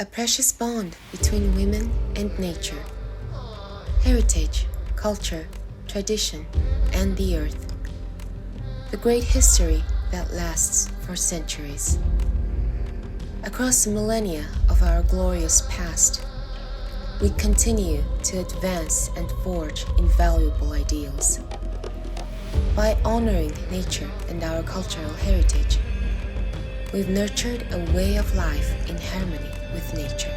A precious bond between women and nature. Heritage, culture, tradition, and the earth. The great history that lasts for centuries. Across the millennia of our glorious past, we continue to advance and forge invaluable ideals. By honoring nature and our cultural heritage, we've nurtured a way of life in harmony with nature.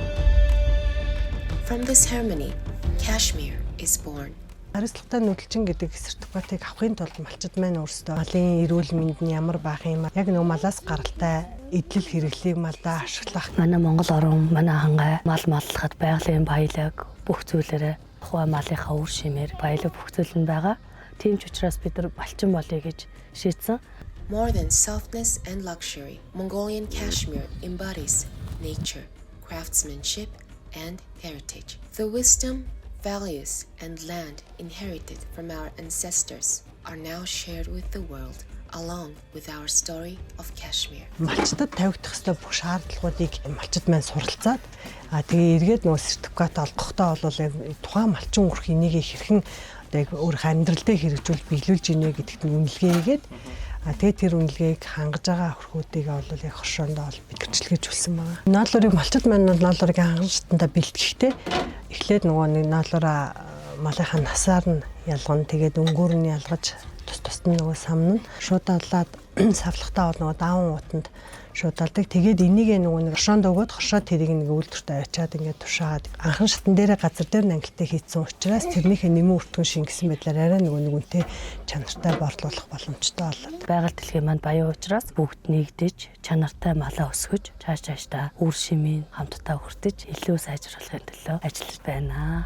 From this harmony, Kashmir is born. Хариуцлагатай нүүдэлчин гэдэг сертификатыг авахын тулд малчид маань өөрсдөө малын эрүүл мэнд нь ямар байх юм яг нэг малаас гаралтай эдлэл хэрэглийг малдаа ашиглах. Манай Монгол орон манай хангай мал маллахад байгалийн баялаг бүх зүйлээрээ тухайн малынхаа үр шимээр баялаг бүх зүйл нь байгаа. Тийм ч учраас бид нар малчин болъё гэж шийдсэн. More than softness and luxury, Mongolian Kashmir embodies nature, craftsmanship, and heritage. The wisdom, values, and land inherited from our ancestors are now shared with the world, along with our story of Kashmir. Малчдад тавигдах ёстой бүх шаардлагуудыг малчид маань суралцаад тэгээ эргээд нөгөө сертификат олгохдоо бол яг тухайн малчин үрх энийг хэрхэн яг өөрийнхөө амьдрал дээр хэрэгжүүл биелүүлж ийнэ гэдэгт нь үнэлгээгээд тэгээд тэр үнэлгээг хангаж байгаа хөрхүүдийг бол яг хоршоондоо бол бид гэрчлэгжүүлсэн байна. Наалуурыг малчид маань наалуурыг хангалтандаа бэлтгэхдээ эхлээд нөгөө нэг наалуураа малынхаа насаар нь ялгана тэгээд өнгөөр нь ялгаж тус нь нөгөө самн нь шуудалаад савлахтаа бол нөгөө даавн утанд шуудалдаг. Тэгээд энийг нөгөө нэг хоршоонд өгөөд хоршоо тэрийг нэг үйлдвэртээ авчиад ингээд тушаад анхан шатан дээрээ газар дээр ангилтаа хийцэн учраас тэрнийхээ нэмэн өртгөн шингэсэн байдлаар арай нөгөө нэгүнтэй чанартай борлуулах боломжтой болоод. Байгаль дэлхийн манд баян учраас бүгд нэгдэж чанартай малаа өсгөж цааш цаашдаа үр шимийн хамтдаа хүртэж илүү сайжруулахын төлөө ажиллаж байна.